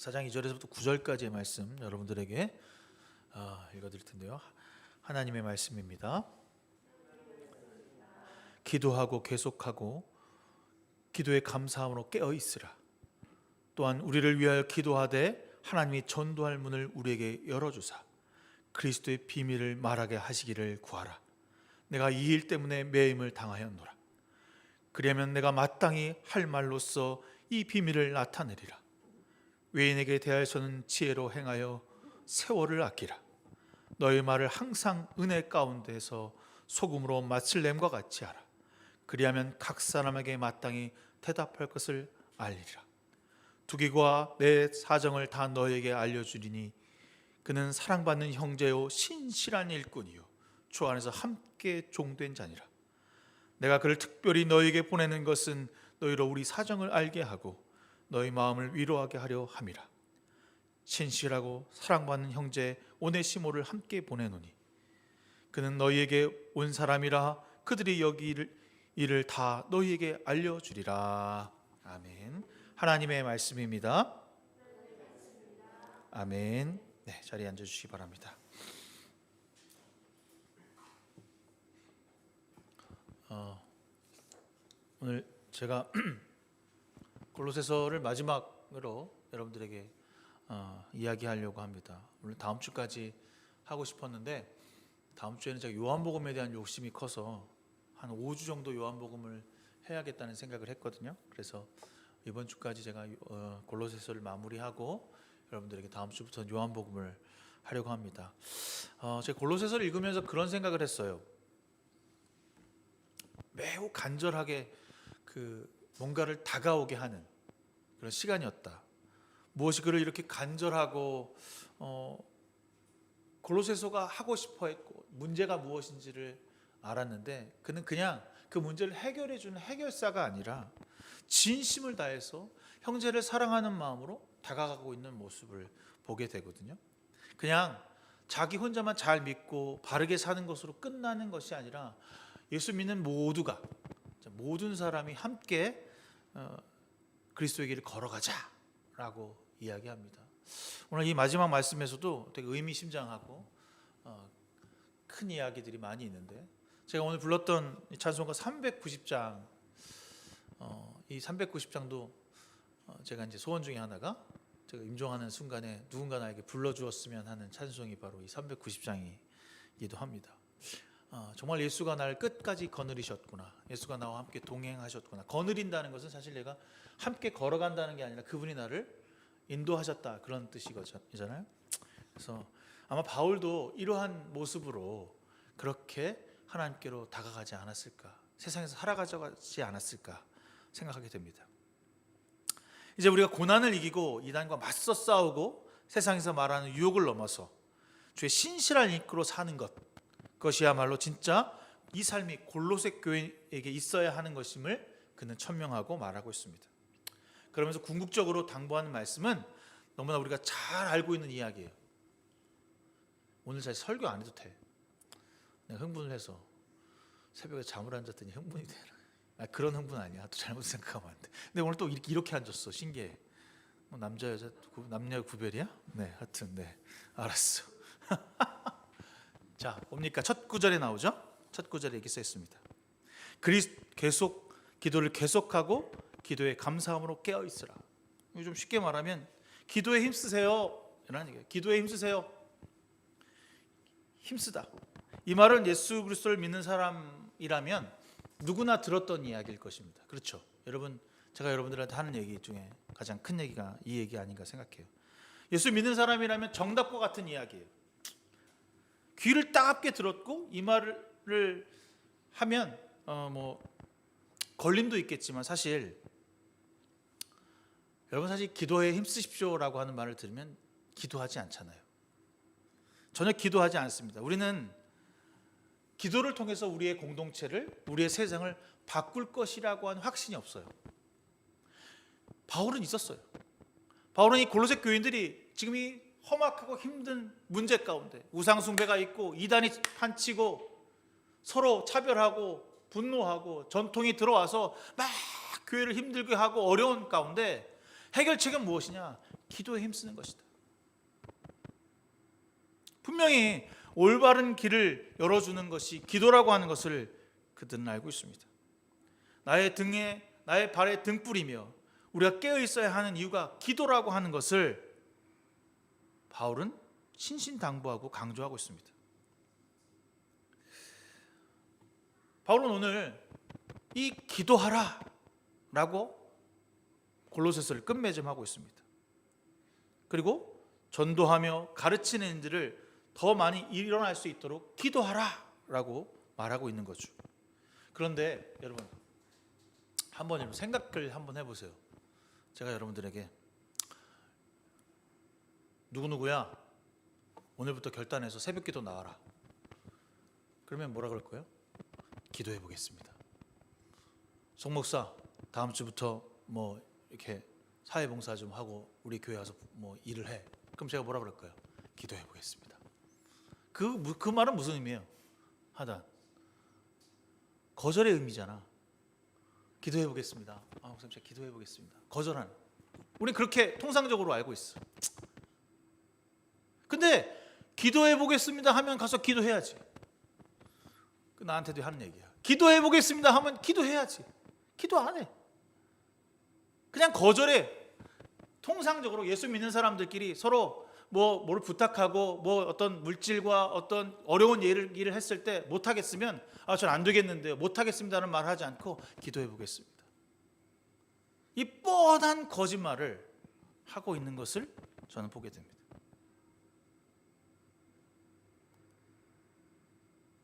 4장 2절에서부터 9절까지의 말씀 여러분들에게 읽어드릴 텐데요. 하나님의 말씀입니다. 기도하고 계속하고 기도에 감사함으로 깨어 있으라. 또한 우리를 위하여 기도하되 하나님이 전도할 문을 우리에게 열어주사 그리스도의 비밀을 말하게 하시기를 구하라. 내가 이 일 때문에 매임을 당하였노라. 그리하면 내가 마땅히 할 말로써 이 비밀을 나타내리라. 외인에게 대하여서는 지혜로 행하여 세월을 아끼라. 너의 말을 항상 은혜 가운데서 소금으로 맛을 냄과 같이 하라. 그리하면 각 사람에게 마땅히 대답할 것을 알리라. 두기과 내 사정을 다 너에게 알려주리니 그는 사랑받는 형제요 신실한 일꾼이요 주 안에서 함께 종된 자니라. 내가 그를 특별히 너에게 보내는 것은 너희로 우리 사정을 알게 하고 너희 마음을 위로하게 하려 함이라. 신실하고 사랑받는 형제 오네시모를 함께 보내노니 그는 너희에게 온 사람이라. 그들이 여기 일을 다 너희에게 알려주리라. 아멘. 하나님의 말씀입니다. 아멘. 네, 자리에 앉아주시기 바랍니다. 오늘 제가 골로새서를 마지막으로 여러분들에게 이야기하려고 합니다. 오늘 다음 주까지 하고 싶었는데 다음 주에는 제가 요한복음에 대한 욕심이 커서 한 5주 정도 요한복음을 해야겠다는 생각을 했거든요. 그래서 이번 주까지 제가 골로새서를 마무리하고 여러분들에게 다음 주부터 요한복음을 하려고 합니다. 제가 골로새서를 읽으면서 그런 생각을 했어요. 매우 간절하게 뭔가를 다가오게 하는 그런 시간이었다. 무엇이 그를 이렇게 간절하고 골로새서가 하고 싶어 했고 문제가 무엇인지를 알았는데 그는 그냥 그 문제를 해결해 주는 해결사가 아니라 진심을 다해서 형제를 사랑하는 마음으로 다가가고 있는 모습을 보게 되거든요. 그냥 자기 혼자만 잘 믿고 바르게 사는 것으로 끝나는 것이 아니라 예수 믿는 모두가, 모든 사람이 함께 그리스도의 길을 걸어가자라고 이야기합니다. 오늘 이 마지막 말씀에서도 되게 의미심장하고 큰 이야기들이 많이 있는데 제가 오늘 불렀던 찬송가 390장, 이 390장도 제가 이제 소원 중에 하나가 제가 임종하는 순간에 누군가 나에게 불러주었으면 하는 찬송이 바로 이 390장이기도 합니다. 정말 예수가 나를 끝까지 거느리셨구나. 예수가 나와 함께 동행하셨구나. 거느린다는 것은 사실 내가 함께 걸어간다는 게 아니라 그분이 나를 인도하셨다, 그런 뜻이잖아요. 그래서 아마 바울도 이러한 모습으로 그렇게 하나님께로 다가가지 않았을까, 세상에서 살아가지 않았을까 생각하게 됩니다. 이제 우리가 고난을 이기고 이단과 맞서 싸우고 세상에서 말하는 유혹을 넘어서 주의 신실한 일꾼으로 사는 것, 그것이야말로 진짜 이 삶이 골로새 교회에게 있어야 하는 것임을 그는 천명하고 말하고 있습니다. 그러면서 궁극적으로 당부하는 말씀은 너무나 우리가 잘 알고 있는 이야기예요. 오늘 사실 설교 안 해도 돼. 내가 흥분을 해서 새벽에 잠을 안 잤더니 흥분이 되나. 그런 흥분 아니야. 또 잘못 생각하면 안 돼. 근데 오늘 또 이렇게 앉았어. 신기해. 남자 여자 남녀 구별이야? 네, 하여튼 네, 알았어. 자, 뭡니까? 첫 구절에 나오죠? 첫 구절에 이렇게 써 있습니다. 계속 기도를 계속하고 기도에 감사함으로 깨어 있으라. 좀 쉽게 말하면 기도에 힘쓰세요 이라는 얘기예요. 기도에 힘쓰세요. 힘쓰다. 이 말은 예수 그리스도를 믿는 사람이라면 누구나 들었던 이야기일 것입니다. 그렇죠? 여러분, 제가 여러분들한테 하는 얘기 중에 가장 큰 얘기가 이 얘기 아닌가 생각해요. 예수 믿는 사람이라면 정답과 같은 이야기예요. 귀를 따갑게 들었고 이 말을 하면 걸림도 있겠지만 사실 여러분, 사실 기도에 힘쓰십시오라고 하는 말을 들으면 기도하지 않잖아요. 전혀 기도하지 않습니다. 우리는 기도를 통해서 우리의 공동체를, 우리의 세상을 바꿀 것이라고 하는 확신이 없어요. 바울은 있었어요. 바울은 이 골로새 교인들이 지금 이 험악하고 힘든 문제 가운데 우상 숭배가 있고 이단이 판치고 서로 차별하고 분노하고 전통이 들어와서 막 교회를 힘들게 하고 어려운 가운데 해결책은 무엇이냐? 기도에 힘쓰는 것이다. 분명히 올바른 길을 열어주는 것이 기도라고 하는 것을 그들은 알고 있습니다. 나의 등에, 나의 발에 등불이며 우리가 깨어 있어야 하는 이유가 기도라고 하는 것을 바울은 신신당부하고 강조하고 있습니다. 바울은 오늘 이 기도하라 라고 골로새서를 끝맺음하고 있습니다. 그리고 전도하며 가르치는 일들을 더 많이 일어날 수 있도록 기도하라 라고 말하고 있는 거죠. 그런데 여러분, 한번 생각을 한번 해보세요. 제가 여러분들에게 누구누구야 오늘부터 결단해서 새벽기도 나와라. 그러면 뭐라 그럴 거예요? 기도해 보겠습니다. 송 목사 다음 주부터 뭐 이렇게 사회봉사 좀 하고 우리 교회 와서 뭐 일을 해. 그럼 제가 뭐라 그럴까요? 기도해 보겠습니다. 그 말은 무슨 의미예요? 하단 거절의 의미잖아. 기도해 보겠습니다. 목사님 제가 기도해 보겠습니다. 거절하는. 우리 그렇게 통상적으로 알고 있어. 근데 기도해 보겠습니다 하면 가서 기도해야지. 나한테도 하는 얘기야. 기도해 보겠습니다 하면 기도해야지. 기도 안 해. 그냥 거절해. 통상적으로 예수 믿는 사람들끼리 서로 뭘 부탁하고 뭐 어떤 물질과 어떤 어려운 일을 했을 때 못하겠으면 전 안 되겠는데요, 못하겠습니다는 말 하지 않고 기도해 보겠습니다. 이 뻔한 거짓말을 하고 있는 것을 저는 보게 됩니다.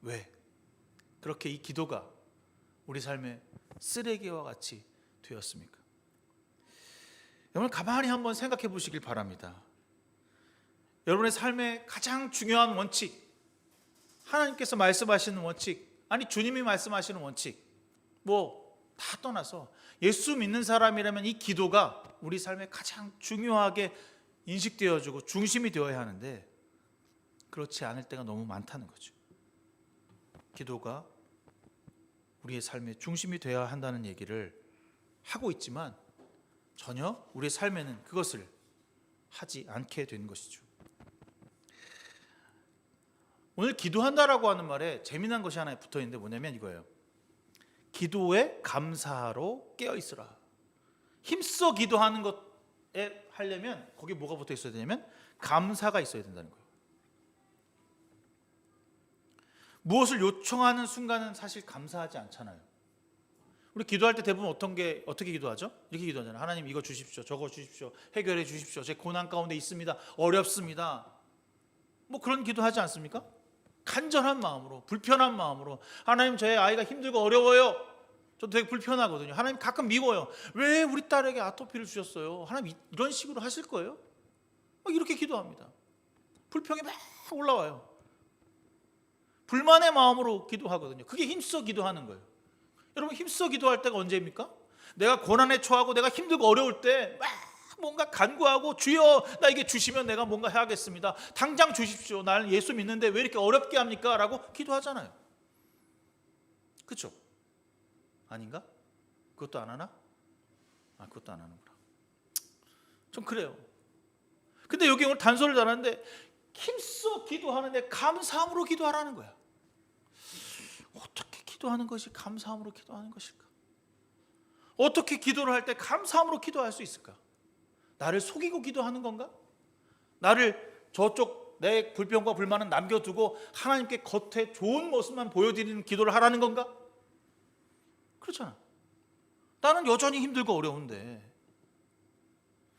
왜? 그렇게 이 기도가 우리 삶의 쓰레기와 같이 되었습니까? 여러분 가만히 한번 생각해 보시길 바랍니다. 여러분의 삶의 가장 중요한 원칙, 하나님께서 말씀하시는 원칙, 아니 주님이 말씀하시는 원칙, 다 떠나서 예수 믿는 사람이라면 이 기도가 우리 삶에 가장 중요하게 인식되어지고 중심이 되어야 하는데 그렇지 않을 때가 너무 많다는 거죠. 기도가 우리의 삶의 중심이 되어야 한다는 얘기를 하고 있지만 전혀 우리의 삶에는 그것을 하지 않게 된 것이죠. 오늘 기도한다라고 하는 말에 재미난 것이 하나 붙어 있는데 뭐냐면 이거예요. 기도에 감사로 깨어 있으라. 힘써 기도하는 것에 하려면 거기 뭐가 붙어 있어야 되냐면 감사가 있어야 된다는 거예요. 무엇을 요청하는 순간은 사실 감사하지 않잖아요. 우리 기도할 때 대부분 어떻게 기도하죠? 이렇게 기도하잖아요. 하나님 이거 주십시오, 저거 주십시오, 해결해 주십시오. 제 고난 가운데 있습니다. 어렵습니다. 그런 기도하지 않습니까? 간절한 마음으로, 불편한 마음으로, 하나님 저의 아이가 힘들고 어려워요. 저도 되게 불편하거든요. 하나님 가끔 미워요. 왜 우리 딸에게 아토피를 주셨어요? 하나님 이런 식으로 하실 거예요? 이렇게 기도합니다. 불평이 막 올라와요. 불만의 마음으로 기도하거든요. 그게 힘써 기도하는 거예요. 여러분 힘써 기도할 때가 언제입니까? 내가 고난에 처하고 내가 힘들고 어려울 때 막 뭔가 간구하고 주여 나에게 주시면 내가 뭔가 해야겠습니다. 당장 주십시오. 나는 예수 믿는데 왜 이렇게 어렵게 합니까? 라고 기도하잖아요. 그렇죠? 아닌가? 그것도 안 하나? 그것도 안 하는구나. 좀 그래요. 근데 여기 오늘 단서를 달았는데 힘써 기도하는데 감사함으로 기도하라는 거야. 어떻게 기도하는 것이 감사함으로 기도하는 것일까? 어떻게 기도를 할 때 감사함으로 기도할 수 있을까? 나를 속이고 기도하는 건가? 나를 저쪽 내 불평과 불만은 남겨두고 하나님께 겉에 좋은 모습만 보여드리는 기도를 하라는 건가? 그렇잖아. 나는 여전히 힘들고 어려운데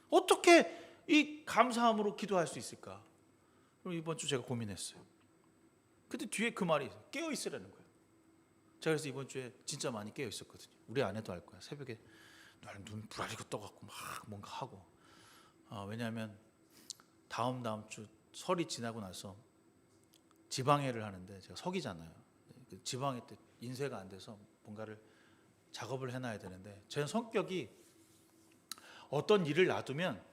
어떻게 이 감사함으로 기도할 수 있을까? 이번 주 제가 고민했어요. 근데 뒤에 그 말이 깨어 있으라는 거예요. 제가 그래서 이번 주에 진짜 많이 깨어 있었거든요. 우리 아내도 알 거야. 새벽에 눈 부라리고 떠갖고 막 뭔가 하고. 왜냐하면 다음 주 설이 지나고 나서 지방회를 하는데 제가 석이잖아요. 지방회 때 인쇄가 안 돼서 뭔가를 작업을 해놔야 되는데 제 성격이 어떤 일을 놔두면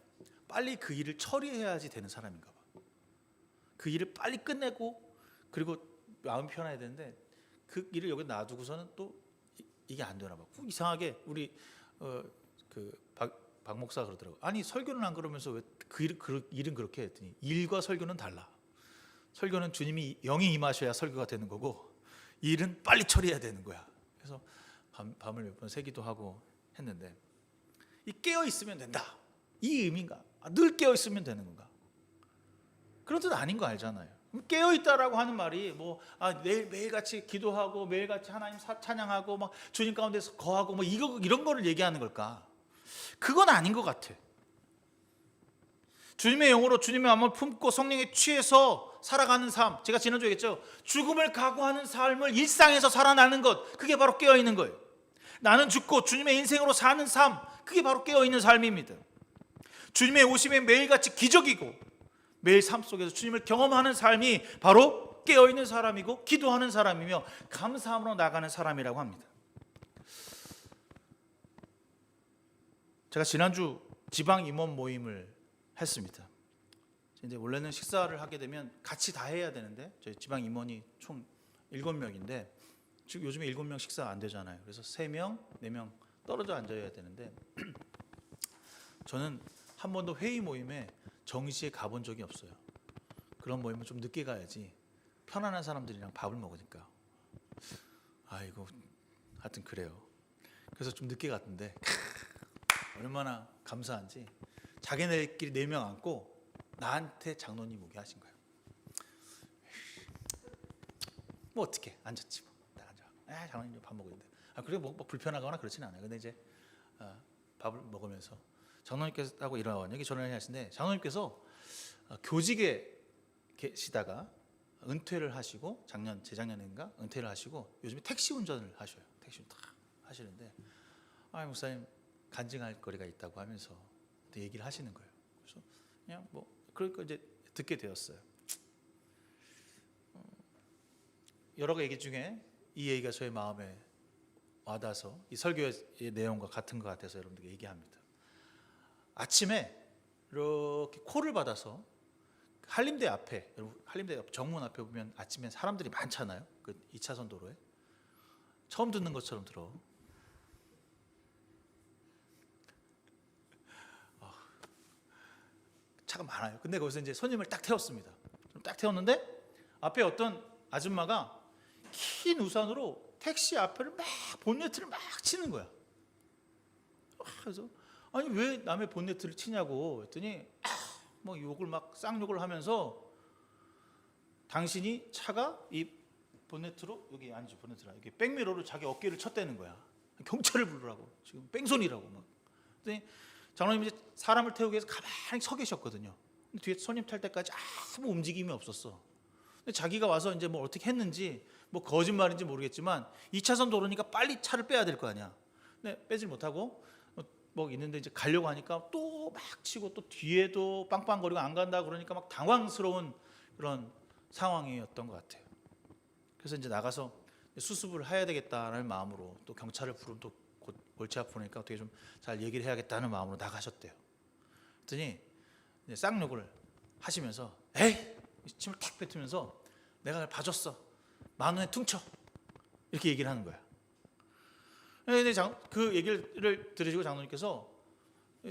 빨리 그 일을 처리해야지 되는 사람인가 봐. 그 일을 빨리 끝내고 그리고 마음이 편해야 되는데 그 일을 여기 놔두고서는 또 이게 안 되나 봐. 이상하게 우리 박 박 목사가 그러더라고요. 아니 설교는 안 그러면서 왜 일은 그렇게 했더니 일과 설교는 달라. 설교는 주님이 영이 임하셔야 설교가 되는 거고 일은 빨리 처리해야 되는 거야. 그래서 밤을 몇 번 새기도 하고 했는데 이 깨어 있으면 된다. 이 의미인가? 늘 깨어 있으면 되는 건가? 그런 뜻 아닌 거 알잖아요. 깨어 있다라고 하는 말이 매일 같이 기도하고 매일 같이 하나님 찬양하고 막 주님 가운데서 거하고 뭐 이런 거를 얘기하는 걸까? 그건 아닌 것 같아. 주님의 영으로 주님의 마음을 품고 성령에 취해서 살아가는 삶, 제가 지난주에 얘기했죠. 죽음을 각오하는 삶을 일상에서 살아나는 것, 그게 바로 깨어있는 거예요. 나는 죽고 주님의 인생으로 사는 삶, 그게 바로 깨어있는 삶입니다. 주님의 오심이 매일같이 기적이고 매일 삶 속에서 주님을 경험하는 삶이 바로 깨어있는 사람이고 기도하는 사람이며 감사함으로 나가는 사람이라고 합니다. 제가 지난주 지방 임원 모임을 했습니다. 이제 원래는 식사를 하게 되면 같이 다 해야 되는데 저희 지방 임원이 총 7명인데 지금 요즘에 7명 식사 안 되잖아요. 그래서 3명, 4명 떨어져 앉아야 되는데 저는 한 번도 회의 모임에 정시에 가본 적이 없어요. 그런 모임은 좀 늦게 가야지 편안한 사람들이랑 밥을 먹으니까. 아이고 하여튼 그래요. 그래서 좀 늦게 갔는데 얼마나 감사한지 자기네끼리 4명 앉고 나한테 장로님 오게 하신 거예요. 뭐 어떻게 앉았지 뭐. 딱 앉아. 장로님 밥 먹고 있는데. 그래 뭐 불편하거나 그렇지는 않아요. 근데 이제 밥을 먹으면서 장로님께서 하고 일어나고 여기 전화를 하시는데 장로님께서 교직에 계시다가 은퇴를 하시고 재작년인가 은퇴를 하시고 요즘에 택시 운전을 하셔요. 택시 다 하시는데 목사님 간증할 거리가 있다고 하면서 얘기를 하시는 거예요. 그래서 그냥 그러니까 이제 듣게 되었어요. 여러 가지 얘기 중에 이 얘기가 저의 마음에 와닿아서 이 설교의 내용과 같은 것 같아서 여러분들께 얘기합니다. 아침에 이렇게 콜을 받아서 한림대 앞에, 여러분 한림대 정문 앞에 보면 아침에 사람들이 많잖아요. 그 2차선 도로에 처음 듣는 것처럼 들어. 차가 많아요. 근데 거기서 이제 손님을 딱 태웠습니다. 딱 태웠는데 앞에 어떤 아줌마가 긴 우산으로 택시 앞을 본네트를 막 치는 거야. 그래서 아니 왜 남의 본네트를 치냐고 했더니 욕을 쌍욕을 하면서 당신이 차가 이 본네트로 여기 아니죠 본네트라 이렇게 백미러로 자기 어깨를 쳤다는 거야. 경찰을 부르라고 지금 뺑소니라고 막. 그랬더니 장로님이 사람을 태우기 위해서 가만히 서 계셨거든요. 뒤에 손님 탈 때까지 아무 움직임이 없었어. 근데 자기가 와서 이제 어떻게 했는지 거짓말인지 모르겠지만 2차선 도로니까 빨리 차를 빼야 될 거 아니야. 근데 빼질 못하고 있는데 이제 가려고 하니까 또 막 치고 또 뒤에도 빵빵거리고 안 간다 그러니까 막 당황스러운 그런 상황이었던 것 같아요. 그래서 이제 나가서 수습을 해야 되겠다는 마음으로 또 경찰을 부르면 또 골치 아프니까 어떻게 좀 잘 얘기를 해야겠다는 마음으로 나가셨대요. 그랬더니 쌍욕을 하시면서 침을 탁 뱉으면서 내가 봐줬어. 10,000원에 퉁쳐. 이렇게 얘기를 하는 거야. 근데 그 얘기를 들으시고 장로님께서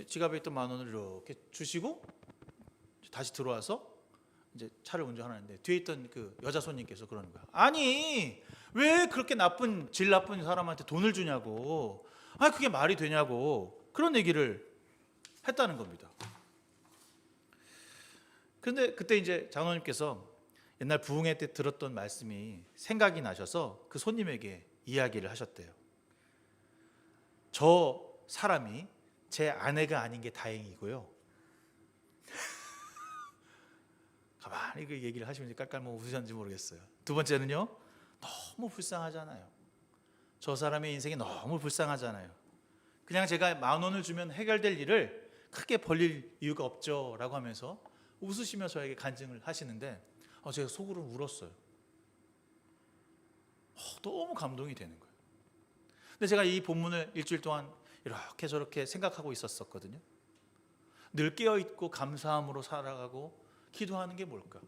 지갑에 있던 10,000원을 이렇게 주시고 다시 들어와서 이제 차를 운전하는데 뒤에 있던 그 여자 손님께서 그러는 거야. 아니 왜 그렇게 질 나쁜 사람한테 돈을 주냐고. 그게 말이 되냐고. 그런 얘기를 했다는 겁니다. 그런데 그때 이제 장로님께서 옛날 부흥회 때 들었던 말씀이 생각이 나셔서 그 손님에게 이야기를 하셨대요. 저 사람이 제 아내가 아닌 게 다행이고요. 가만히 그 얘기를 하시면서 깔깔 웃으셨는지 모르겠어요. 두 번째는요. 너무 불쌍하잖아요. 저 사람의 인생이 너무 불쌍하잖아요. 그냥 제가 10,000원을 주면 해결될 일을 크게 벌릴 이유가 없죠 라고 하면서 웃으시며 저에게 간증을 하시는데 제가 속으로 울었어요. 너무 감동이 되는 거예요. 근데 제가 이 본문을 일주일 동안 이렇게 저렇게 생각하고 있었거든요. 늘 깨어있고 감사함으로 살아가고 기도하는 게 뭘까?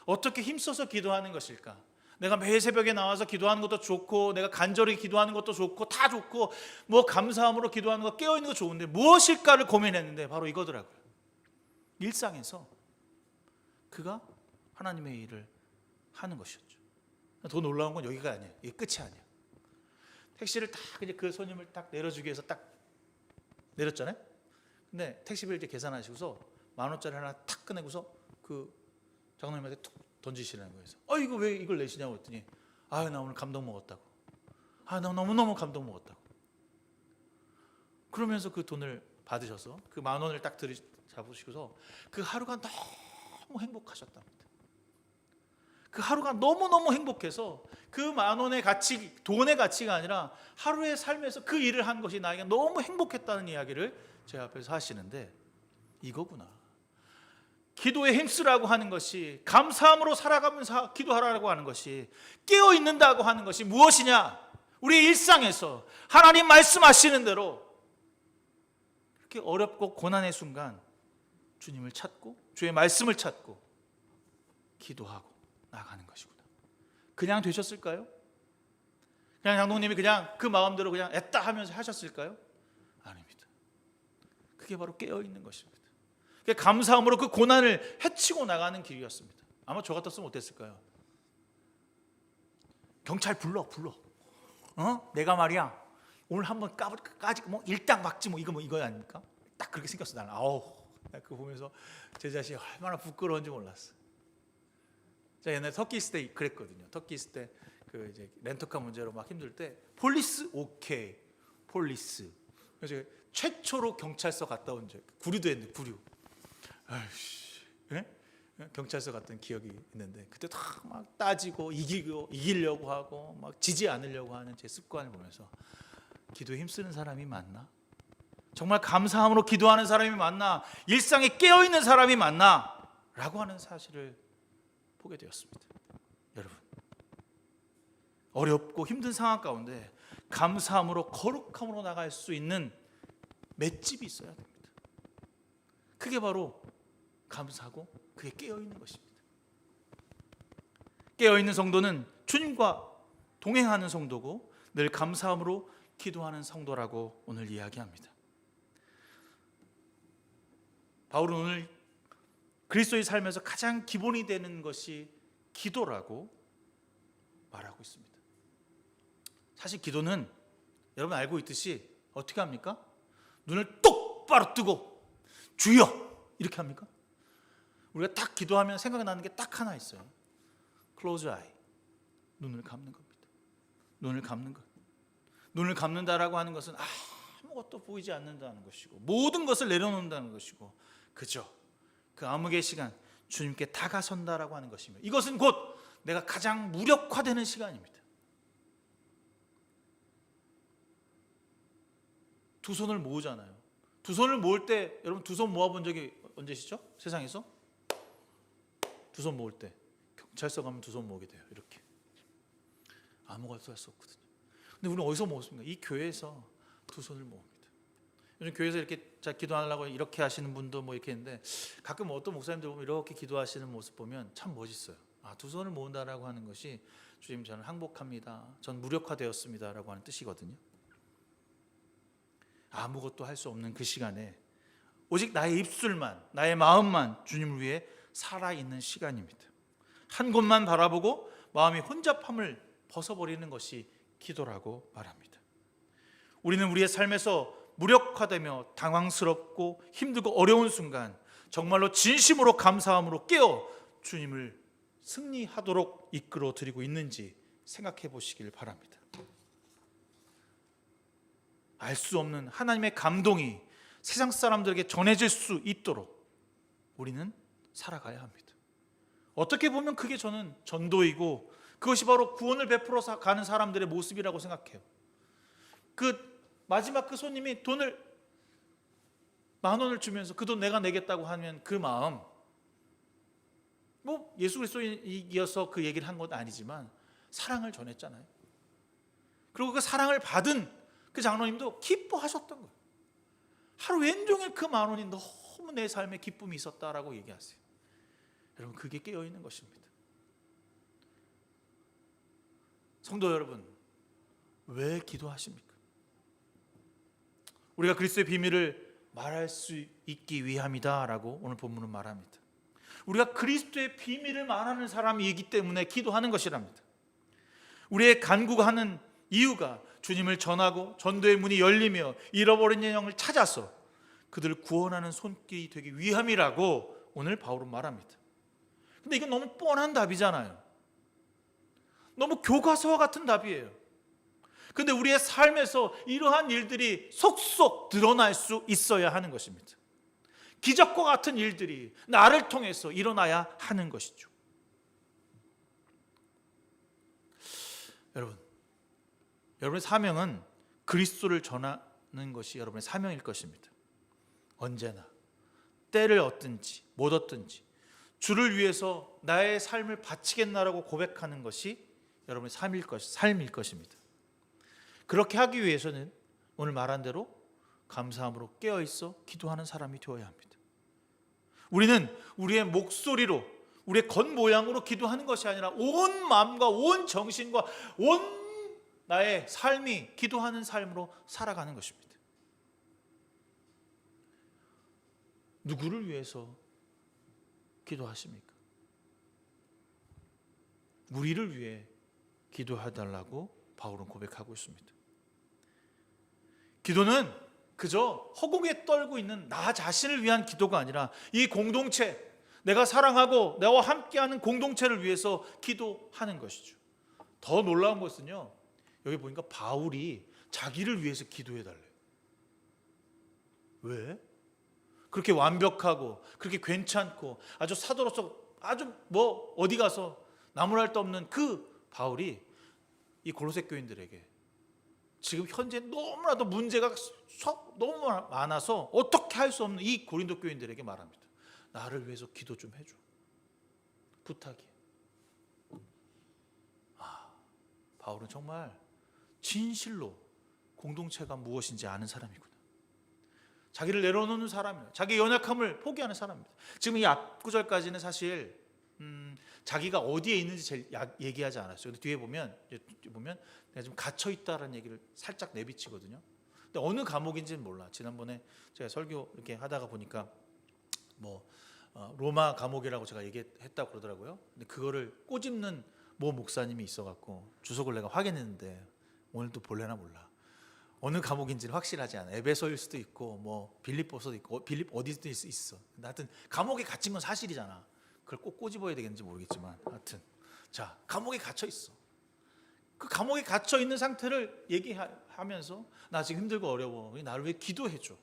어떻게 힘써서 기도하는 것일까? 내가 매일 새벽에 나와서 기도하는 것도 좋고, 내가 간절히 기도하는 것도 좋고, 다 좋고, 뭐 감사함으로 기도하는 거, 깨어있는 거 좋은데 무엇일까를 고민했는데 바로 이거더라고요. 일상에서 그가 하나님의 일을 하는 것이었죠. 더 놀라운 건 여기가 아니에요. 이게 끝이 아니에요. 택시를 딱 이제 그 손님을 딱 내려주기 위해서 딱 내렸잖아요. 근데 택시비를 이제 계산하시고서 10,000원짜리 하나 탁 꺼내고서 그 장로님한테 툭 던지시라는 거예요. 이거 왜 이걸 내시냐고 했더니, 나 오늘 감동 먹었다고. 나 너무너무 감동 먹었다고. 그러면서 그 돈을 받으셔서 그 10,000원을 딱 잡으시고서 그 하루가 너무 행복하셨답니다. 그 하루가 너무너무 행복해서 그 10,000원의 가치, 돈의 가치가 아니라 하루의 삶에서 그 일을 한 것이 나에게 너무 행복했다는 이야기를 제 앞에서 하시는데, 이거구나. 기도에 힘쓰라고 하는 것이, 감사함으로 살아가면서 기도하라고 하는 것이, 깨어 있는다고 하는 것이 무엇이냐? 우리 일상에서 하나님 말씀하시는 대로 그렇게 어렵고 고난의 순간 주님을 찾고 주의 말씀을 찾고 기도하고 나가는 것이구나. 그냥 되셨을까요? 그냥 장동님이 그냥 그 마음대로 그냥 애따 하면서 하셨을까요? 아닙니다. 그게 바로 깨어있는 것입니다. 감사함으로 그 고난을 헤치고 나가는 길이었습니다. 아마 저 같았으면 어땠을까요? 경찰 불러. 내가 말이야 오늘 한번 까지 뭐 일당 박지 뭐 이거 아닙니까? 딱 그렇게 생겼어 나는. 나 그거 보면서 제 자신이 얼마나 부끄러운지 몰랐어. 제가 옛날에 터키 있을 때 그랬거든요. 터키 있을 때 그 이제 렌터카 문제로 막 힘들 때 폴리스 오케이 폴리스. 그래서 최초로 경찰서 갔다 온 적, 구류도 했는데 구류. 네? 경찰서 갔던 기억이 있는데 그때 막 따지고 이기려고 하고 막 지지 않으려고 하는 제 습관을 보면서 기도에 힘쓰는 사람이 맞나? 정말 감사함으로 기도하는 사람이 맞나? 일상에 깨어있는 사람이 맞나? 라고 하는 사실을 보게 되었습니다. 여러분, 어렵고 힘든 상황 가운데 감사함으로 거룩함으로 나갈 수 있는 맷집이 있어야 됩니다. 그게 바로 감사하고 그게 깨어있는 것입니다. 깨어있는 성도는 주님과 동행하는 성도고 늘 감사함으로 기도하는 성도라고 오늘 이야기합니다. 바울은 오늘 그리스도의 삶에서 가장 기본이 되는 것이 기도라고 말하고 있습니다. 사실 기도는 여러분 알고 있듯이 어떻게 합니까? 눈을 똑바로 뜨고 주여 이렇게 합니까? 우리가 딱 기도하면 생각나는 게 딱 하나 있어요. Close eye. 눈을 감는 겁니다. 눈을 감는 것. 눈을 감는다라고 하는 것은 아무것도 보이지 않는다는 것이고 모든 것을 내려놓는다는 것이고 그죠? 그 암흑의 시간 주님께 다가선다라고 하는 것이며 이것은 곧 내가 가장 무력화되는 시간입니다. 두 손을 모으잖아요. 두 손을 모을 때 여러분 두 손 모아본 적이 언제시죠? 세상에서? 두 손 모을 때 경찰서 가면 두 손 모으게 돼요. 이렇게 아무것도 할 수 없거든요. 근데 우리는 어디서 모습니까? 이 교회에서 두 손을 모읍니다. 요즘 교회에서 이렇게 기도하려고 이렇게 하시는 분도 뭐 이렇게 있는데 가끔 어떤 목사님들 보면 이렇게 기도하시는 모습 보면 참 멋있어요. 두 손을 모은다라고 하는 것이 주님 저는 항복합니다. 전 무력화되었습니다라고 하는 뜻이거든요. 아무것도 할 수 없는 그 시간에 오직 나의 입술만, 나의 마음만 주님을 위해 살아있는 시간입니다. 한 곳만 바라보고 마음이 혼잡함을 벗어버리는 것이 기도라고 말합니다. 우리는 우리의 삶에서 무력화되며 당황스럽고 힘들고 어려운 순간 정말로 진심으로 감사함으로 깨어 주님을 승리하도록 이끌어 드리고 있는지 생각해 보시길 바랍니다. 알 수 없는 하나님의 감동이 세상 사람들에게 전해질 수 있도록 우리는 살아가야 합니다. 어떻게 보면 그게 저는 전도이고 그것이 바로 구원을 베풀어 가는 사람들의 모습이라고 생각해요. 그 마지막 그 손님이 돈을 10,000원을 주면서 그 돈 내가 내겠다고 하면 그 마음, 뭐 예수 그리스도이어서 그 얘기를 한 건 아니지만 사랑을 전했잖아요. 그리고 그 사랑을 받은 그 장로님도 기뻐하셨던 거예요. 하루 왼종일 그 10,000원이 너무 내 삶에 기쁨이 있었다라고 얘기하세요. 여러분 그게 깨어있는 것입니다. 성도 여러분, 왜 기도하십니까? 우리가 그리스도의 비밀을 말할 수 있기 위함이다라고 오늘 본문은 말합니다. 우리가 그리스도의 비밀을 말하는 사람이기 때문에 기도하는 것이랍니다. 우리의 간구하는 이유가 주님을 전하고 전도의 문이 열리며 잃어버린 영을 찾아서 그들을 구원하는 손길이 되기 위함이라고 오늘 바울은 말합니다. 근데 이건 너무 뻔한 답이잖아요. 너무 교과서와 같은 답이에요. 근데 우리의 삶에서 이러한 일들이 속속 드러날 수 있어야 하는 것입니다. 기적과 같은 일들이 나를 통해서 일어나야 하는 것이죠. 여러분의 사명은 그리스도를 전하는 것이 여러분의 사명일 것입니다. 언제나 때를 얻든지 못 얻든지 주를 위해서 나의 삶을 바치겠나라고 고백하는 것이 여러분의 삶일 것입니다. 그렇게 하기 위해서는 오늘 말한 대로 감사함으로 깨어있어 기도하는 사람이 되어야 합니다. 우리는 우리의 목소리로, 우리의 겉모양으로 기도하는 것이 아니라 온 마음과 온 정신과 온 나의 삶이 기도하는 삶으로 살아가는 것입니다. 누구를 위해서 기도하십니까? 우리를 위해 기도해달라고 바울은 고백하고 있습니다. 기도는 그저 허공에 떨고 있는 나 자신을 위한 기도가 아니라 이 공동체, 내가 사랑하고 나와 함께하는 공동체를 위해서 기도하는 것이죠. 더 놀라운 것은요, 여기 보니까 바울이 자기를 위해서 기도해달래요. 왜? 그렇게 완벽하고 그렇게 괜찮고 아주 사도로서 아주 어디 가서 나무랄 데 없는 그 바울이 이 골로새 교인들에게 지금 현재 너무나도 문제가 너무 많아서 어떻게 할 수 없는 이 고린도 교인들에게 말합니다. 나를 위해서 기도 좀 해줘. 부탁이에요. 바울은 정말 진실로 공동체가 무엇인지 아는 사람이구나. 자기를 내려놓는 사람이에요. 자기 연약함을 포기하는 사람입니다. 지금 이 앞구절까지는 사실 자기가 어디에 있는지 제일 얘기하지 않았어요. 근데 뒤에 보면 내가 좀 갇혀 있다라는 얘기를 살짝 내비치거든요. 근데 어느 감옥인지는 몰라. 지난번에 제가 설교 이렇게 하다가 보니까 로마 감옥이라고 제가 얘기했다고 그러더라고요. 근데 그거를 꼬집는 모 목사님이 있어갖고 주석을 내가 확인했는데 오늘 또 볼래나 몰라. 어느 감옥인지는 확실하지 않아. 에베소일 수도 있고 빌립보서도 있고 빌립 어디도 있어. 하여튼 감옥에 갇힌 건 사실이잖아. 그걸 꼭 꼬집어야 되겠는지 모르겠지만 하여튼 자, 감옥에 gat혀 있어. 그 감옥에 갇혀 있는 상태를 얘기하면서 나 지금 힘들고 어려워. 나를 위해 기도해 줘.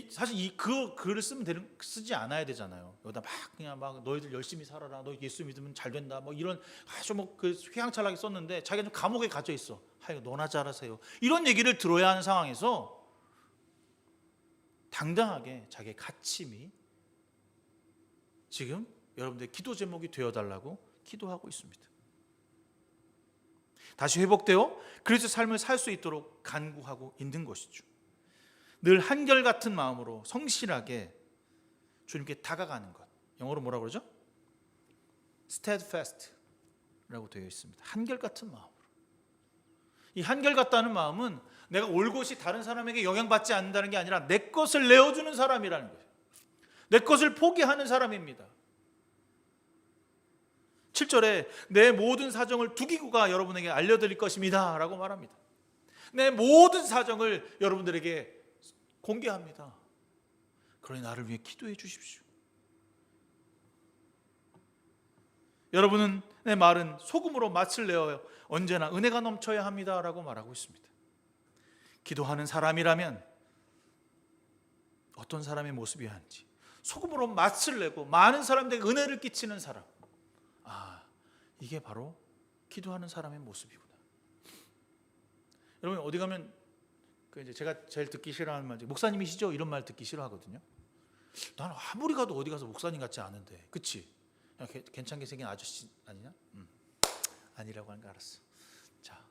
사실 그 글을 쓰지 않아야 되잖아요. 여기다 그냥 너희들 열심히 살아라. 너 예수 믿으면 잘 된다. 이런 아주 그 휘황찬란하게 썼는데 자기가 좀 감옥에 갇혀 있어. 하여간 너나 잘하세요. 이런 얘기를 들어야 하는 상황에서 당당하게 자기의 갇힘이 지금 여러분들의 기도 제목이 되어달라고 기도하고 있습니다. 다시 회복되어 그리스도의 삶을 살 수 있도록 간구하고 있는 것이죠. 늘 한결같은 마음으로 성실하게 주님께 다가가는 것. 영어로 뭐라고 그러죠? steadfast라고 되어 있습니다. 한결같은 마음으로. 이 한결같다는 마음은 내가 올곧이 다른 사람에게 영향받지 않는다는 게 아니라 내 것을 내어주는 사람이라는 거예요. 내 것을 포기하는 사람입니다. 7절에 내 모든 사정을 두기고가 여러분에게 알려드릴 것입니다 라고 말합니다. 내 모든 사정을 여러분들에게 공개합니다. 그러니 나를 위해 기도해 주십시오. 여러분은 내 말은 소금으로 맛을 내어 언제나 은혜가 넘쳐야 합니다 라고 말하고 있습니다. 기도하는 사람이라면 어떤 사람의 모습이어야 하는지, 소금으로 맛을 내고 많은 사람들에게 은혜를 끼치는 사람, 이게 바로 기도하는 사람의 모습이구나. 여러분 어디 가면 이제 제가 제일 듣기 싫어하는 말, 목사님이시죠? 이런 말 듣기 싫어하거든요. 나는 아무리 가도 어디 가서 목사님 같지 않은데, 그치? 괜찮게 생긴 아저씨 아니냐? 아니라고 하는 거 알았어. 자,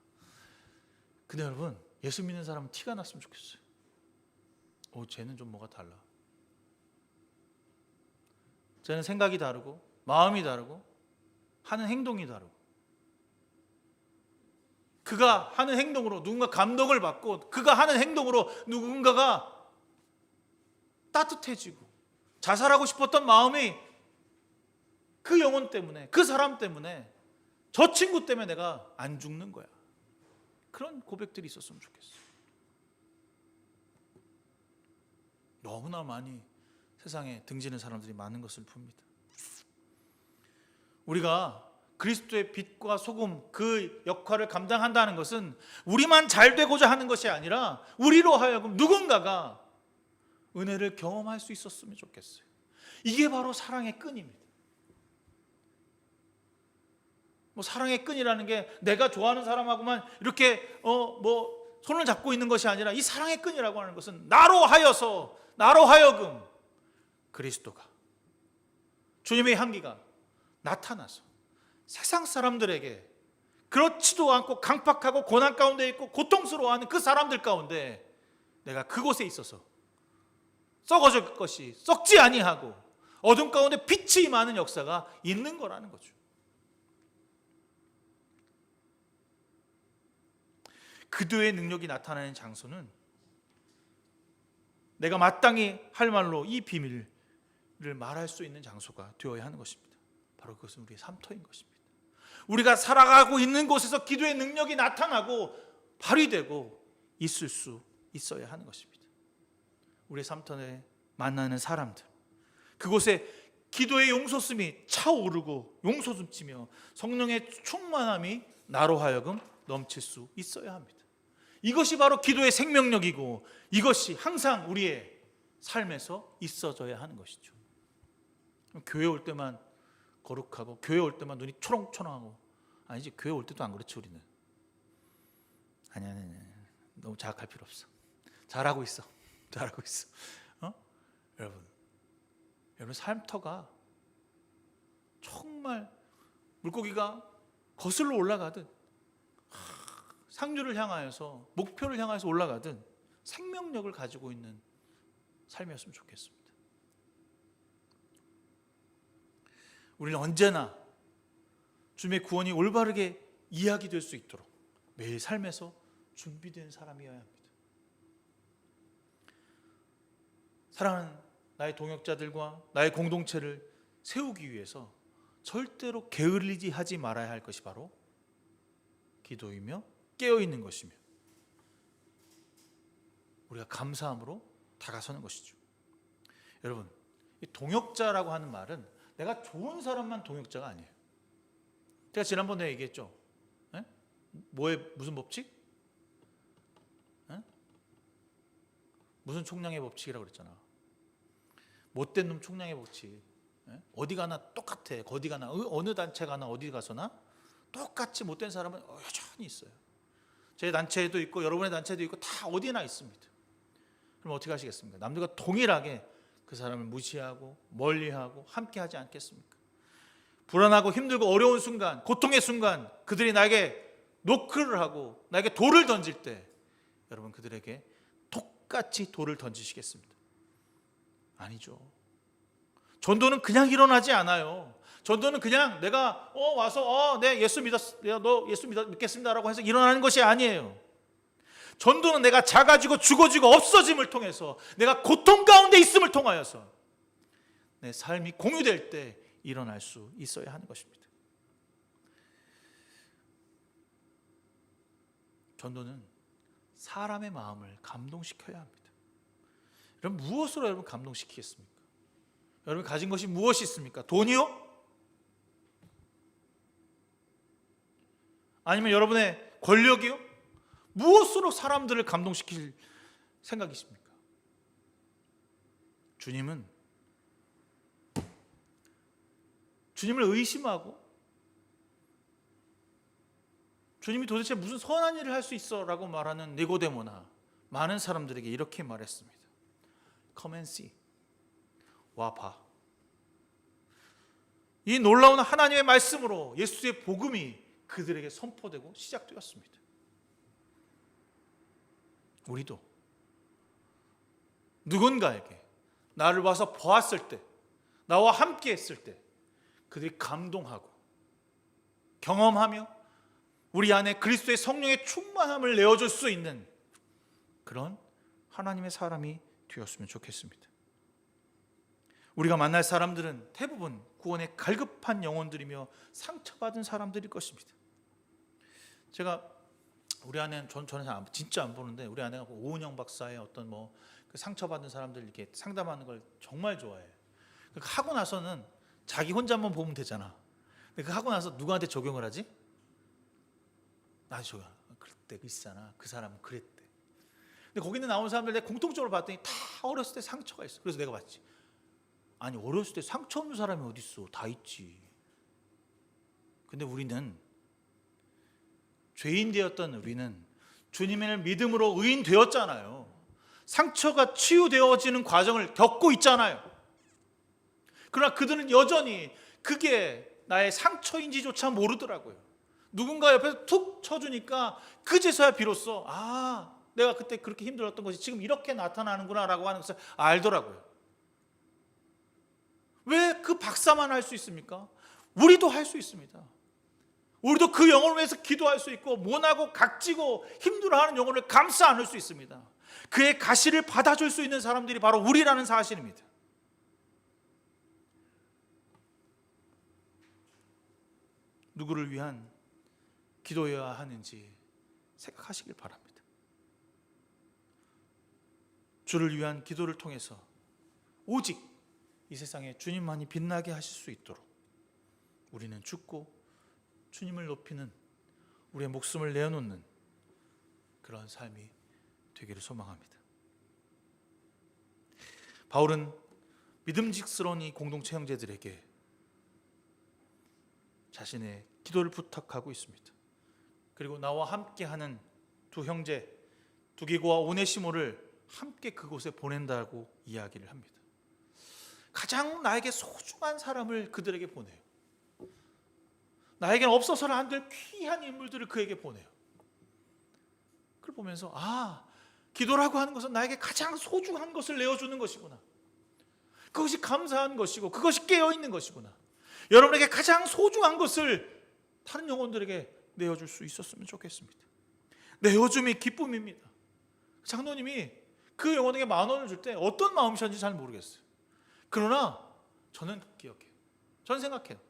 근데 여러분 예수 믿는 사람은 티가 났으면 좋겠어요. 쟤는 좀 뭐가 달라. 쟤는 생각이 다르고 마음이 다르고 하는 행동이 다르고 그가 하는 행동으로 누군가 감동을 받고 그가 하는 행동으로 누군가가 따뜻해지고 자살하고 싶었던 마음이 그 영혼 때문에, 그 사람 때문에, 저 친구 때문에 내가 안 죽는 거야. 그런 고백들이 있었으면 좋겠어요. 너무나 많이 세상에 등지는 사람들이 많은 것을 봅니다. 우리가 그리스도의 빛과 소금 그 역할을 감당한다는 것은 우리만 잘 되고자 하는 것이 아니라 우리로 하여금 누군가가 은혜를 경험할 수 있었으면 좋겠어요. 이게 바로 사랑의 끈입니다. 사랑의 끈이라는 게 내가 좋아하는 사람하고만 이렇게 손을 잡고 있는 것이 아니라 이 사랑의 끈이라고 하는 것은 나로 하여금 그리스도가, 주님의 향기가 나타나서 세상 사람들에게 그렇지도 않고 강팍하고 고난 가운데 있고 고통스러워하는 그 사람들 가운데 내가 그곳에 있어서 썩어질 것이 썩지 아니하고 어둠 가운데 빛이 임하는 역사가 있는 거라는 거죠. 그도의 능력이 나타나는 장소는 내가 마땅히 할 말로 이 비밀을 말할 수 있는 장소가 되어야 하는 것입니다. 바로 그것은 우리의 삶터인 것입니다. 우리가 살아가고 있는 곳에서 기도의 능력이 나타나고 발휘되고 있을 수 있어야 하는 것입니다. 우리의 삶터에 만나는 사람들, 그곳에 기도의 용솟음이 차오르고 용솟음치며 성령의 충만함이 나로 하여금 넘칠 수 있어야 합니다. 이것이 바로 기도의 생명력이고 이것이 항상 우리의 삶에서 있어져야 하는 것이죠. 교회 올 때만 거룩하고 교회 올 때만 눈이 초롱초롱하고, 아니지, 교회 올 때도 안 그렇지 우리는. 아니 너무 자학할 필요 없어. 잘하고 있어. 여러분 삶터가 정말 물고기가 거슬러 올라가듯 상류를 향하여서, 목표를 향해서 올라가든 생명력을 가지고 있는 삶이었으면 좋겠습니다. 우리는 언제나 주님의 구원이 올바르게 이야기될 수 있도록 매일 삶에서 준비된 사람이어야 합니다. 사랑하는 나의 동역자들과 나의 공동체를 세우기 위해서 절대로 게을리지 하지 말아야 할 것이 바로 기도이며 깨어있는 것이며 우리가 감사함으로 다가서는 것이죠. 여러분, 이 동역자라고 하는 말은 내가 좋은 사람만 동역자가 아니에요. 제가 지난번에 얘기했죠. 무슨 법칙? 무슨 총량의 법칙이라고 그랬잖아. 못된 놈 총량의 법칙. 어디 가나 똑같아. 어디 가나, 어느 단체 가나 어디 가서나 똑같이 못된 사람은 여전히 있어요. 제 단체에도 있고 여러분의 단체도 있고 다 어디나 있습니다. 그럼 어떻게 하시겠습니까? 남들과 동일하게 그 사람을 무시하고 멀리하고 함께하지 않겠습니까? 불안하고 힘들고 어려운 순간, 고통의 순간 그들이 나에게 노크를 하고 나에게 돌을 던질 때 여러분 그들에게 똑같이 돌을 던지시겠습니다? 아니죠. 전도는 그냥 일어나지 않아요. 전도는 그냥 내가 와서 네 예수 믿겠습니다라고 해서 일어나는 것이 아니에요. 전도는 내가 작아지고 죽어지고 없어짐을 통해서, 내가 고통 가운데 있음을 통하여서 내 삶이 공유될 때 일어날 수 있어야 하는 것입니다. 전도는 사람의 마음을 감동시켜야 합니다. 여러분 무엇으로 여러분 감동시키겠습니까? 여러분 가진 것이 무엇이 있습니까? 돈이요? 아니면 여러분의 권력이요? 무엇으로 사람들을 감동시킬 생각이십니까? 주님을 의심하고 주님이 도대체 무슨 선한 일을 할 수 있어 라고 말하는 니고데모나 많은 사람들에게 이렇게 말했습니다. Come and see. 와 봐. 이 놀라운 하나님의 말씀으로 예수의 복음이 그들에게 선포되고 시작되었습니다. 우리도 누군가에게 나를 와서 보았을 때, 나와 함께 했을 때 그들이 감동하고 경험하며 우리 안에 그리스도의 성령의 충만함을 내어줄 수 있는 그런 하나님의 사람이 되었으면 좋겠습니다. 우리가 만날 사람들은 대부분 구원에 갈급한 영혼들이며 상처받은 사람들일 것입니다. 제가 우리 아내는 저는 진짜 안 보는데 우리 아내가 오은영 박사의 어떤 그 상처받은 사람들 이렇게 상담하는 걸 정말 좋아해요. 하고 나서는 자기 혼자만 보면 되잖아. 근데 하고 나서 누구한테 적용을 하지? 그때 있잖아. 그 사람은 그랬대. 근데 거기는 나온 사람들 내가 공통적으로 봤더니 다 어렸을 때 상처가 있어. 그래서 내가 봤지. 아니 어렸을 때 상처 없는 사람이 어디 있어? 다 있지. 근데 우리는 죄인 되었던 우리는 주님을 믿음으로 의인 되었잖아요. 상처가 치유되어지는 과정을 겪고 있잖아요. 그러나 그들은 여전히 그게 나의 상처인지조차 모르더라고요. 누군가 옆에서 툭 쳐주니까 그제서야 비로소 내가 그때 그렇게 힘들었던 것이 지금 이렇게 나타나는구나 라고 하는 것을 알더라고요. 왜 그 박사만 할 수 있습니까? 우리도 할 수 있습니다. 우리도 그 영혼을 위해서 기도할 수 있고 모나고 각지고 힘들어하는 영혼을 감싸 안을 수 있습니다. 그의 가시를 받아줄 수 있는 사람들이 바로 우리라는 사실입니다. 누구를 위한 기도해야 하는지 생각하시길 바랍니다. 주를 위한 기도를 통해서 오직 이 세상에 주님만이 빛나게 하실 수 있도록 우리는 죽고 주님을 높이는 우리의 목숨을 내어놓는 그런 삶이 되기를 소망합니다. 바울은 믿음직스러운 이 공동체 형제들에게 자신의 기도를 부탁하고 있습니다. 그리고 나와 함께하는 두 형제 두기고와 오네시모를 함께 그곳에 보낸다고 이야기를 합니다. 가장 나에게 소중한 사람을 그들에게 보내요. 나에게는 없어서는 안 될 귀한 인물들을 그에게 보내요. 그걸 보면서 기도라고 하는 것은 나에게 가장 소중한 것을 내어주는 것이구나. 그것이 감사한 것이고 그것이 깨어있는 것이구나. 여러분에게 가장 소중한 것을 다른 영혼들에게 내어줄 수 있었으면 좋겠습니다. 내어줌이 기쁨입니다. 장로님이 그 영혼에게 10,000원을 줄 때 어떤 마음이셨는지 잘 모르겠어요. 그러나 저는 기억해요. 저는 생각해요.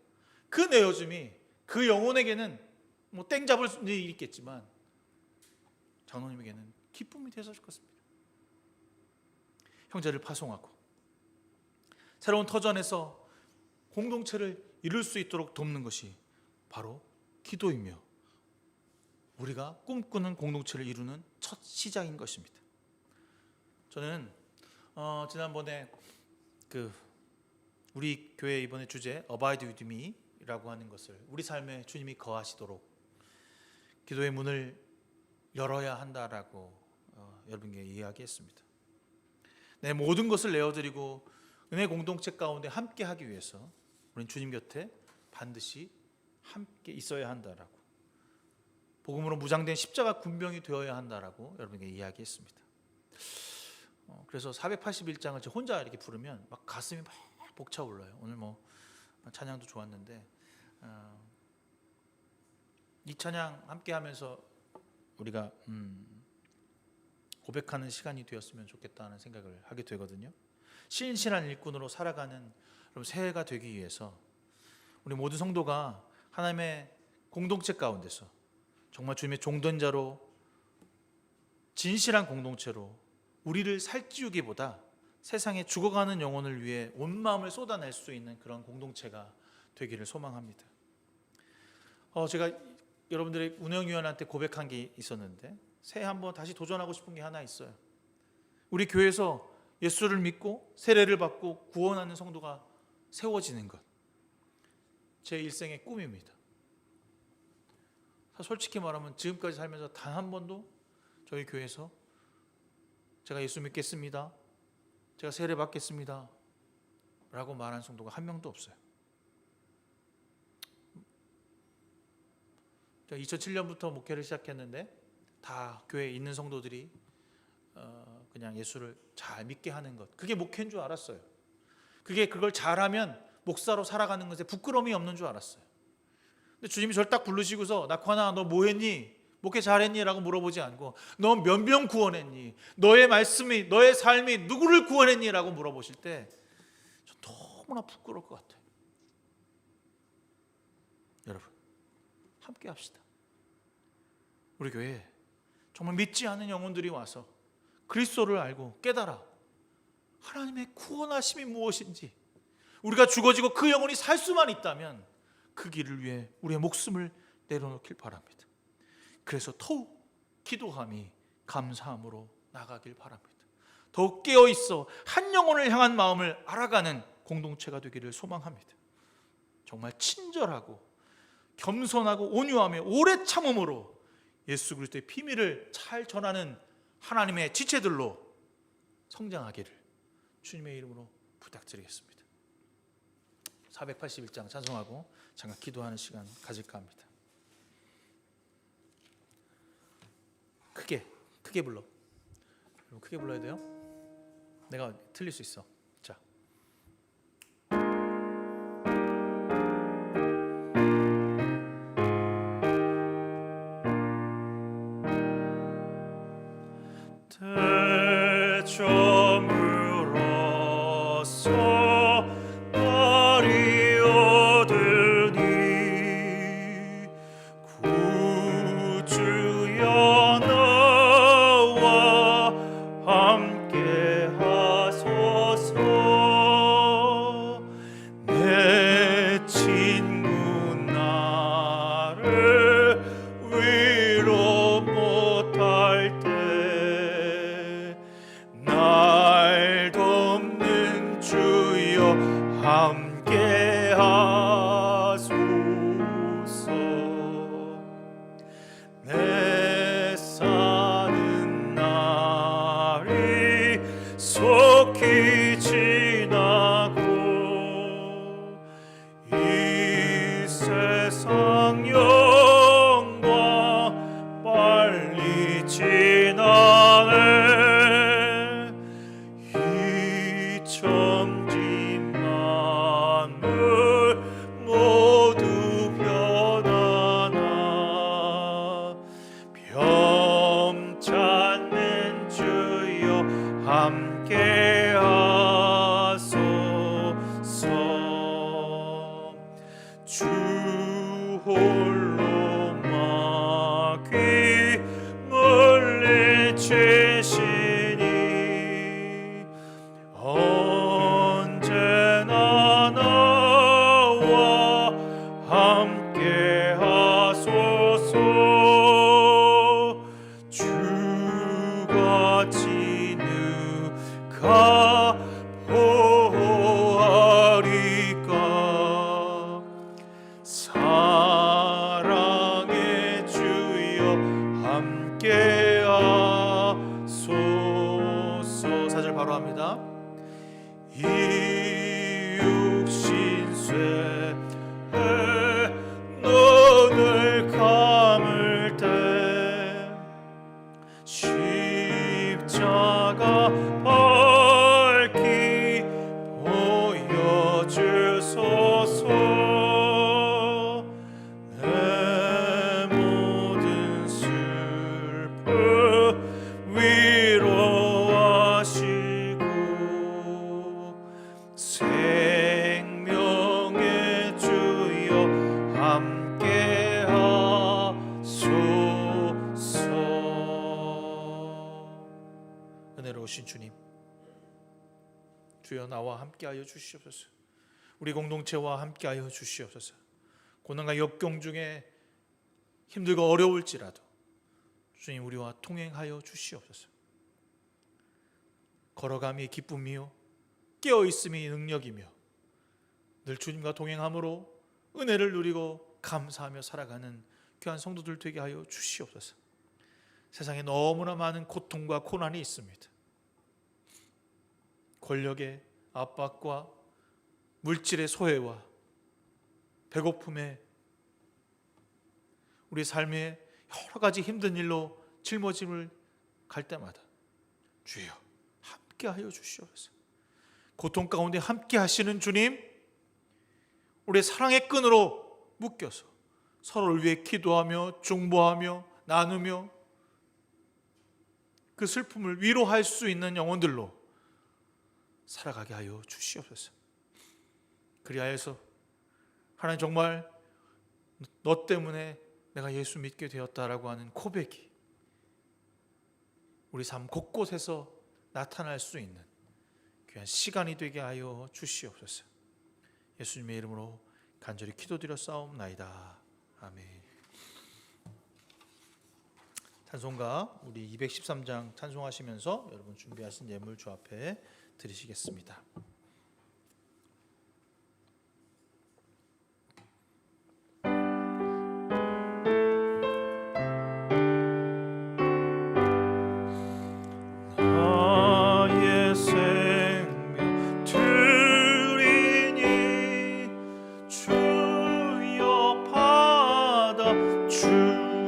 그 내어줌이 그 영혼에게는 땡 잡을 일이 있겠지만 장로님에게는 기쁨이 되었을 것입니다. 형제를 파송하고 새로운 터전에서 공동체를 이룰 수 있도록 돕는 것이 바로 기도이며 우리가 꿈꾸는 공동체를 이루는 첫 시작인 것입니다. 저는 지난번에 우리 교회 이번에 주제 Abide with me라고 하는 것을 우리 삶에 주님이 거하시도록 기도의 문을 열어야 한다라고 여러분께 이야기했습니다. 내 모든 것을 내어드리고 은혜 공동체 가운데 함께 하기 위해서 우리는 주님 곁에 반드시 함께 있어야 한다라고 복음으로 무장된 십자가 군병이 되어야 한다라고 여러분에게 이야기했습니다. 그래서 481장을 저 혼자 이렇게 부르면 막 가슴이 막 벅차올라요. 오늘 찬양도 좋았는데 이 찬양 함께 하면서 우리가 고백하는 시간이 되었으면 좋겠다는 생각을 하게 되거든요. 신실한 일꾼으로 살아가는 새해가 되기 위해서 우리 모든 성도가 하나님의 공동체 가운데서 정말 주님의 종된 자로 진실한 공동체로 우리를 살찌우기보다 세상에 죽어가는 영혼을 위해 온 마음을 쏟아낼 수 있는 그런 공동체가 되기를 소망합니다. 제가 여러분들의 운영위원한테 고백한 게 있었는데 새해 한번 다시 도전하고 싶은 게 하나 있어요. 우리 교회에서 예수를 믿고 세례를 받고 구원하는 성도가 세워지는 것, 제 일생의 꿈입니다. 솔직히 말하면 지금까지 살면서 단 한 번도 저희 교회에서 제가 예수 믿겠습니다, 제가 세례 받겠습니다 라고 말한 성도가 한 명도 없어요. 2007년부터 목회를 시작했는데 다 교회에 있는 성도들이 그냥 예수를 잘 믿게 하는 것, 그게 목회인 줄 알았어요. 그걸 잘하면 목사로 살아가는 것에 부끄러움이 없는 줄 알았어요. 근데 주님이 저를 딱 부르시고서 낙환아 너 뭐 했니? 목회 잘했니? 라고 물어보지 않고 너 몇 명 구원했니? 너의 말씀이 너의 삶이 누구를 구원했니? 라고 물어보실 때 저 너무나 부끄러울 것 같아요. 여러분 함께 합시다. 우리 교회에 정말 믿지 않는 영혼들이 와서 그리스도를 알고 깨달아 하나님의 구원하심이 무엇인지, 우리가 죽어지고 그 영혼이 살 수만 있다면 그 길을 위해 우리의 목숨을 내려놓길 바랍니다. 그래서 더욱 기도함이 감사함으로 나가길 바랍니다. 더욱 깨어있어 한 영혼을 향한 마음을 알아가는 공동체가 되기를 소망합니다. 정말 친절하고 겸손하고 온유하며 오래 참음으로 예수 그리스도의 비밀을 잘 전하는 하나님의 지체들로 성장하기를 주님의 이름으로 부탁드리겠습니다. 481장 찬송하고 잠깐 기도하는 시간 가질까 합니다. 크게 불러. 크게 불러야 돼요. 내가 틀릴 수 있어. 자. 대점으로서 날이 오더니 구주여 나와 함께 하소서. 내 친구 나를 위로 못할 때 날 돕는 주여 함께 하소서. 내 사는 날이 속히 지나고 이 세상 영광 빨리 지나네. 이 천지 만물 모두 변하나 병찾는 주여 함께 하소서. 주 홀로 마귀 물리치시니 언제나 나와 함께 하소서. 주같이 누가 보아리까. 사랑의 주여 함께 하소서. 사절 바로 합니다. 이 육신쇠 눈을 감을 때 십자가 밝히 보여주소서. 내 모든 슬픔 위로하시고 생명의 주여 함께 하소서. 은혜로우신 주님, 주여 나와 함께하여 주시옵소서. 우리 공동체와 함께하여 주시옵소서. 고난과 역경 중에 힘들고 어려울지라도 주님 우리와 통행하여 주시옵소서. 걸어감이 기쁨이요 깨어있음이 능력이며 늘 주님과 동행함으로 은혜를 누리고 감사하며 살아가는 귀한 성도들 되게 하여 주시옵소서. 세상에 너무나 많은 고통과 고난이 있습니다. 권력의 압박과 물질의 소외와 배고픔에 우리 삶의 여러 가지 힘든 일로 짊어짐을 갈 때마다 주여 함께하여 주시옵소서. 고통 가운데 함께 하시는 주님, 우리의 사랑의 끈으로 묶여서 서로를 위해 기도하며 중보하며 나누며 그 슬픔을 위로할 수 있는 영혼들로 살아가게 하여 주시옵소서. 그리하여서 하나님, 정말 너 때문에 내가 예수 믿게 되었다라고 하는 고백이 우리 삶 곳곳에서 나타날 수 있는 귀한 시간이 되게 하여 주시옵소서. 예수님의 이름으로 간절히 기도드려 싸움나이다. 아멘. 찬송가 우리 213장 찬송하시면서 여러분 준비하신 예물 주 앞에 드리시겠습니다.